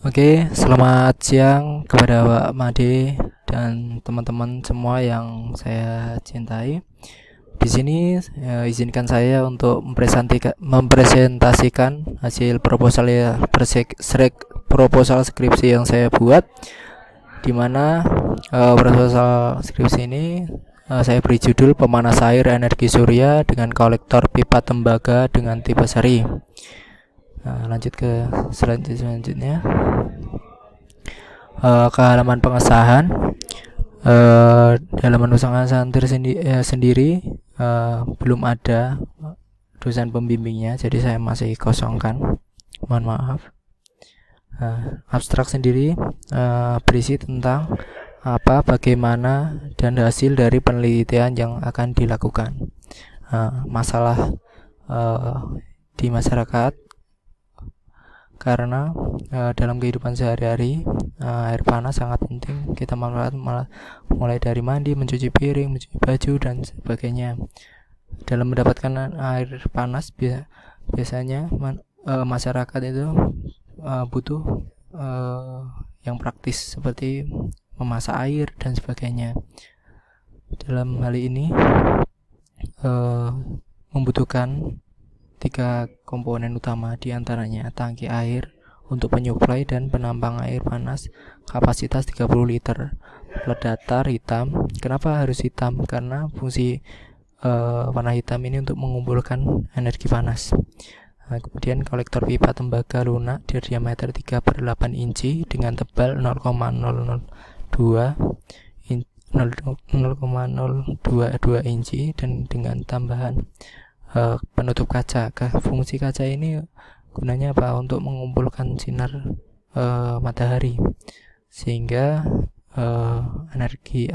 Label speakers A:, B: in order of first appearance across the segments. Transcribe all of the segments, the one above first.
A: Oke, selamat siang kepada Pak Made dan teman-teman semua yang saya cintai. Di sini izinkan saya untuk mempresentasikan hasil proposal skripsi yang saya buat, di mana proposal skripsi ini saya beri judul Pemanas Air Energi Surya dengan Kolektor Pipa Tembaga dengan Tipe Seri. Lanjut ke selanjutnya. Ke halaman pengesahan. Dalam pengesahan sendiri belum ada dosen pembimbingnya, jadi saya masih kosongkan. Mohon maaf. Abstrak sendiri berisi tentang apa, bagaimana, dan hasil dari penelitian yang akan dilakukan. Masalah di masyarakat, karena dalam kehidupan sehari-hari air panas sangat penting kita manfaat, mulai dari mandi, mencuci piring, mencuci baju, dan sebagainya. Dalam mendapatkan air panas biasanya masyarakat itu butuh yang praktis seperti memasak air dan sebagainya. Dalam hal ini membutuhkan 3 komponen utama, diantaranya tangki air untuk penyuplai dan penampang air panas kapasitas 30 liter, plat datar hitam. Kenapa harus hitam? Karena fungsi warna hitam ini untuk mengumpulkan energi panas. Kemudian kolektor pipa tembaga lunak diameter 3/8 inci dengan tebal 0,002 inci dan dengan tambahan penutup kaca. Fungsi kaca ini gunanya apa? Untuk mengumpulkan sinar matahari, sehingga energi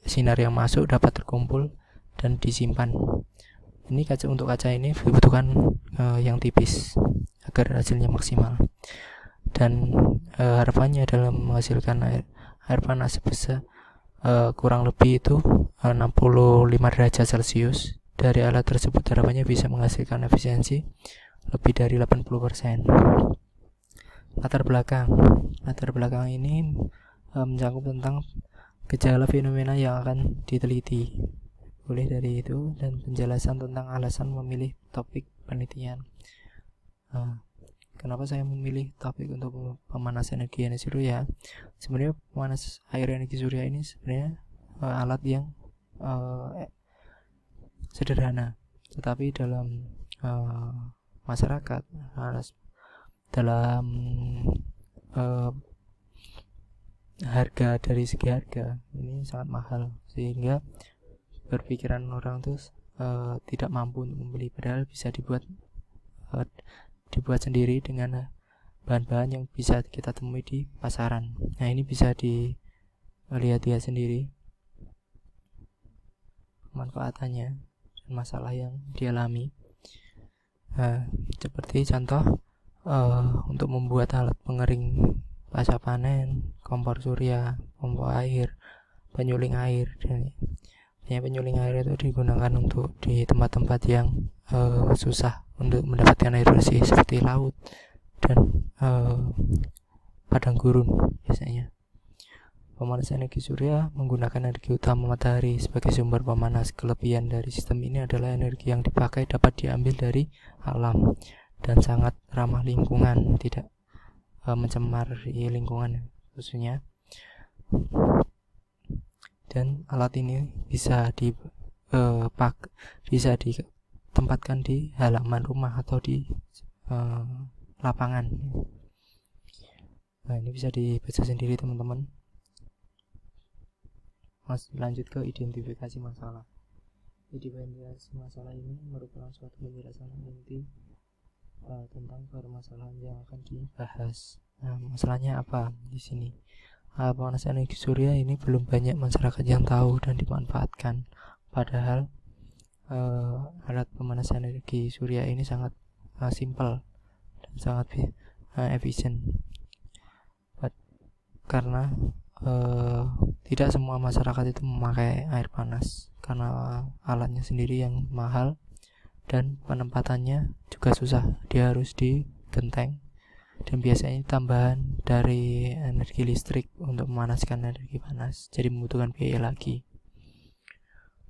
A: sinar yang masuk dapat terkumpul dan disimpan. Ini untuk kaca ini dibutuhkan yang tipis agar hasilnya maksimal. Dan harapannya dalam menghasilkan air panas sebesar kurang lebih itu 65 derajat Celcius. Dari alat tersebut harapannya bisa menghasilkan efisiensi lebih dari 80%. Latar belakang ini mencakup tentang gejala fenomena yang akan diteliti. Boleh dari itu, dan penjelasan tentang alasan memilih topik penelitian. Kenapa saya memilih topik untuk pemanas energi surya? Sebenarnya pemanas air energi surya ini sebenarnya alat yang sederhana, tetapi dalam masyarakat, dalam dari segi harga ini sangat mahal, sehingga berpikiran orang tuh tidak mampu untuk membeli, padahal bisa dibuat sendiri dengan bahan-bahan yang bisa kita temui di pasaran. Nah, ini bisa dilihat sendiri manfaatannya dan masalah yang dialami. Seperti contoh untuk membuat alat pengering pasca panen, kompor surya, pompa air, penyuling air. Dan penyuling air itu digunakan untuk di tempat-tempat yang susah untuk mendapatkan air bersih, seperti laut dan padang gurun biasanya. Pemanas energi surya menggunakan energi utama matahari sebagai sumber pemanas. Kelebihan dari sistem ini adalah energi yang dipakai dapat diambil dari alam dan sangat ramah lingkungan, tidak mencemari lingkungan khususnya. Dan alat ini bisa ditempatkan di halaman rumah atau di lapangan. Nah, ini bisa dibaca sendiri teman-teman. Lanjut ke identifikasi masalah. Identifikasi masalah ini merupakan suatu penjelasan inti tentang permasalahan yang akan dibahas. Nah, masalahnya apa di sini? Pemanas energi surya ini belum banyak masyarakat yang tahu dan dimanfaatkan. Padahal alat pemanas energi surya ini sangat simple dan sangat efisien. Karena tidak semua masyarakat itu memakai air panas, karena alatnya sendiri yang mahal dan penempatannya juga susah. Dia harus digenteng dan biasanya tambahan dari energi listrik untuk memanaskan energi panas, jadi membutuhkan biaya lagi.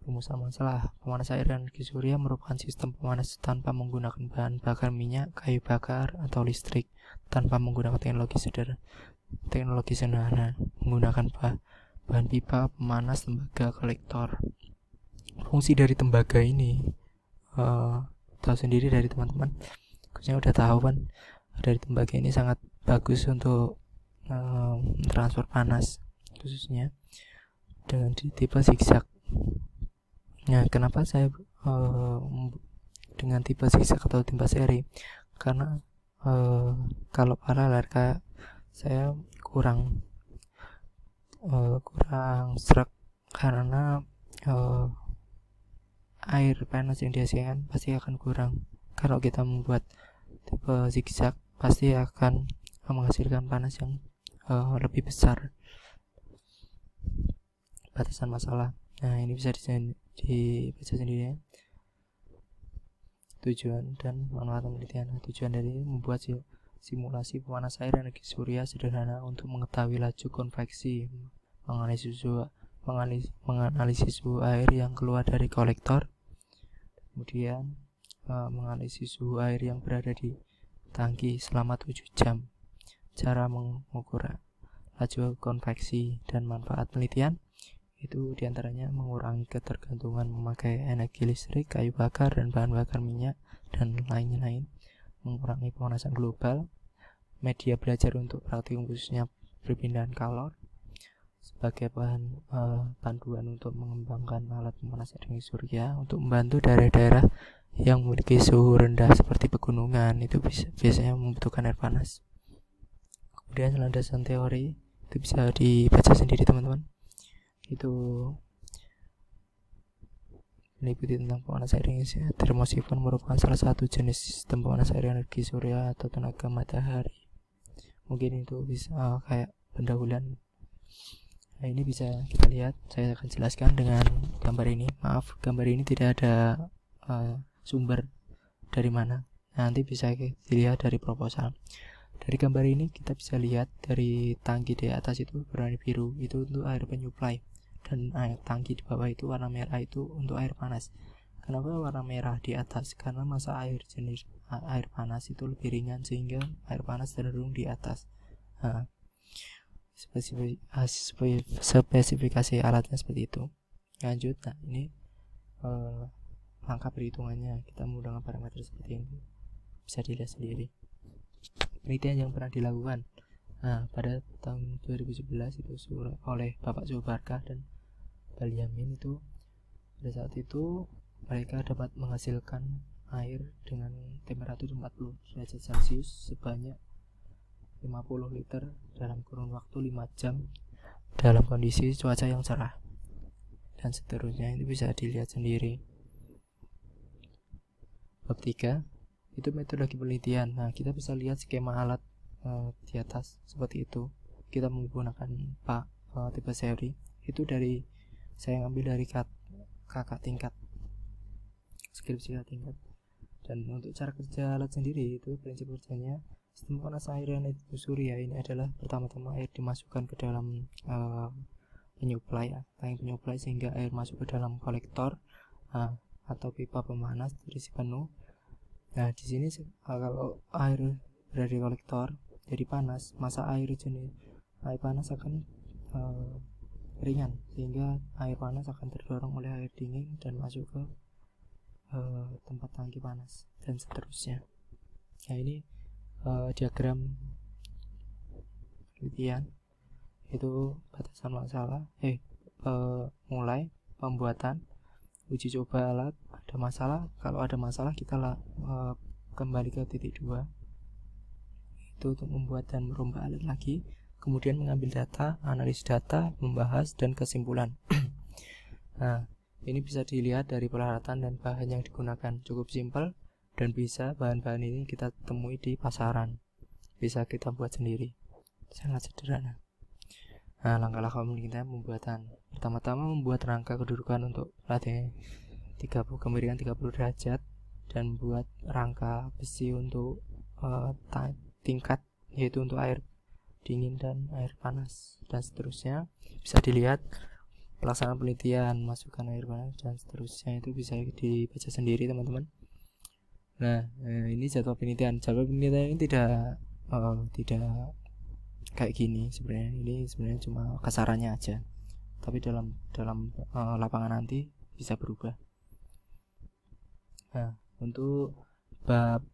A: Rumusan masalah pemanas air energi surya merupakan sistem pemanas tanpa menggunakan bahan bakar minyak, kayu bakar, atau listrik, tanpa menggunakan teknologi sederhana, menggunakan bahan pipa, pemanas, tembaga, kolektor. Fungsi dari tembaga ini tahu sendiri dari teman-teman, khususnya udah tahu kan, dari tembaga ini sangat bagus untuk transfer panas, khususnya dengan tipe zigzag. Nah, kenapa saya dengan tipe zigzag atau tipe seri? Karena kalau paralel kayak saya kurang serak, karena air panas yang dihasilkan pasti akan kurang. Kalau kita membuat tipe zigzag pasti akan menghasilkan panas yang lebih besar. Batasan masalah. Nah, ini bisa dibaca sendiri ya. Tujuan dan manfaat penelitian. Tujuan dari membuat simulasi pemanas air energi surya sederhana untuk mengetahui laju konveksi, menganalisis suhu air yang keluar dari kolektor, kemudian menganalisis suhu air yang berada di tangki selama 7 jam. Cara mengukur laju konveksi dan manfaat penelitian itu diantaranya mengurangi ketergantungan memakai energi listrik, kayu bakar, dan bahan bakar minyak, dan lain-lain, mengurangi pemanasan global, media belajar untuk praktikum khususnya perpindahan kalor, sebagai bahan panduan untuk mengembangkan alat pemanas energi surya untuk membantu daerah-daerah yang memiliki suhu rendah seperti pegunungan, itu biasanya membutuhkan air panas. Kemudian landasan teori itu bisa dibaca sendiri teman-teman. Itu meliputi tentang pemanas air energi. Termosifon merupakan salah satu jenis sistem pemanas air energi surya atau tenaga matahari. Mungkin itu bisa kayak pendahuluan. Nah, ini bisa kita lihat. Saya akan jelaskan dengan gambar ini. Maaf, gambar ini tidak ada sumber dari mana. Nanti bisa dilihat dari proposal. Dari gambar ini kita bisa lihat dari tangki di atas itu berwarna biru, itu untuk air penyuplai, dan tangki di bawah itu warna merah itu untuk air panas. Kenapa warna merah di atas? Karena massa air jenis air panas itu lebih ringan sehingga air panas cenderung di atas. Spesifikasi alatnya seperti itu. Lanjut, nah ini angka perhitungannya kita menggunakan parameter seperti ini, bisa dilihat sendiri. Penelitian yang pernah dilakukan pada tahun 2011 itu oleh Bapak Subarkah dan Balyamin, itu pada saat itu mereka dapat menghasilkan air dengan temperatur 40 derajat Celcius sebanyak 50 liter dalam kurun waktu 5 jam dalam kondisi cuaca yang cerah, dan seterusnya. Itu bisa dilihat sendiri. Bab 3 itu metodologi penelitian. Nah, kita bisa lihat skema alat di atas seperti itu. Kita menggunakan tipe seri. Itu saya ambil dari kakak tingkat, skripsi kakak tingkat. Dan untuk cara kerja alat sendiri, itu prinsip kerjanya sistem panas air energi surya ini adalah pertama-tama air dimasukkan ke dalam penyuplai, tangki penyuplai, sehingga air masuk ke dalam kolektor atau pipa pemanas terisi penuh. Nah, di sini kalau air berada di kolektor jadi panas, massa air panas akan ringan, sehingga air panas akan terdorong oleh air dingin dan masuk ke tempat tangki panas, dan seterusnya. Nah, ini diagram penelitian itu batasan masalah, mulai pembuatan, uji coba alat, ada masalah. Kalau ada masalah kita kembali ke titik 2, itu untuk membuat dan merombak alat lagi, kemudian mengambil data, analisis data, membahas, dan kesimpulan. Nah, ini bisa dilihat dari peralatan dan bahan yang digunakan, cukup simpel, dan bisa bahan-bahan ini kita temui di pasaran, bisa kita buat sendiri, sangat sederhana. Nah, langkah-langkah kita pembuatan. Pertama-tama membuat rangka kedudukan untuk alat 30 derajat, dan buat rangka besi untuk tingkat, yaitu untuk air dingin dan air panas dan seterusnya. Bisa dilihat pelaksanaan penelitian, masukkan air panas dan seterusnya, itu bisa dibaca sendiri teman-teman. Nah, ini jadwal penelitian. Jadwal penelitian ini tidak kayak gini sebenarnya. Ini sebenarnya cuma kasarannya aja. Tapi dalam lapangan nanti bisa berubah. Nah, untuk bab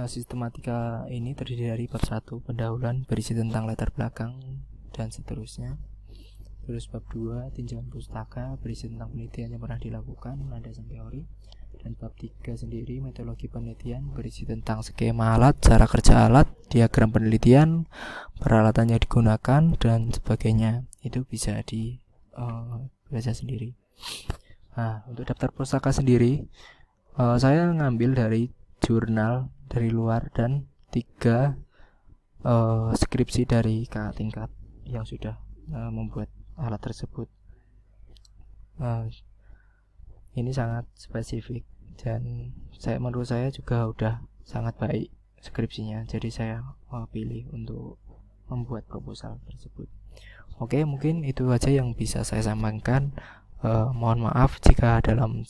A: sistematika ini terdiri dari bab 1 pendahuluan berisi tentang latar belakang dan seterusnya. Terus bab 2 tinjauan pustaka berisi tentang penelitian yang pernah dilakukan, landasan teori. Dan bab 3 sendiri metodologi penelitian berisi tentang skema alat, cara kerja alat, diagram penelitian, peralatan yang digunakan dan sebagainya. Itu bisa dibaca sendiri. Nah, untuk daftar pustaka sendiri saya ngambil dari jurnal dari luar dan 3 skripsi dari kakak tingkat yang sudah membuat alat tersebut. Ini sangat spesifik dan menurut saya juga udah sangat baik skripsinya, jadi saya pilih untuk membuat proposal tersebut. Oke, mungkin itu aja yang bisa saya sampaikan. Mohon maaf jika dalam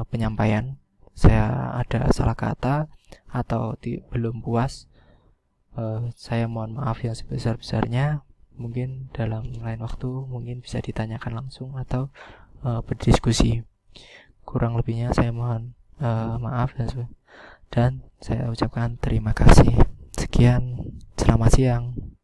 A: penyampaian saya ada salah kata atau belum puas. Saya mohon maaf yang sebesar-besarnya. Mungkin dalam lain waktu mungkin bisa ditanyakan langsung atau berdiskusi. Kurang lebihnya saya mohon maaf dan saya ucapkan terima kasih. Sekian, selamat siang.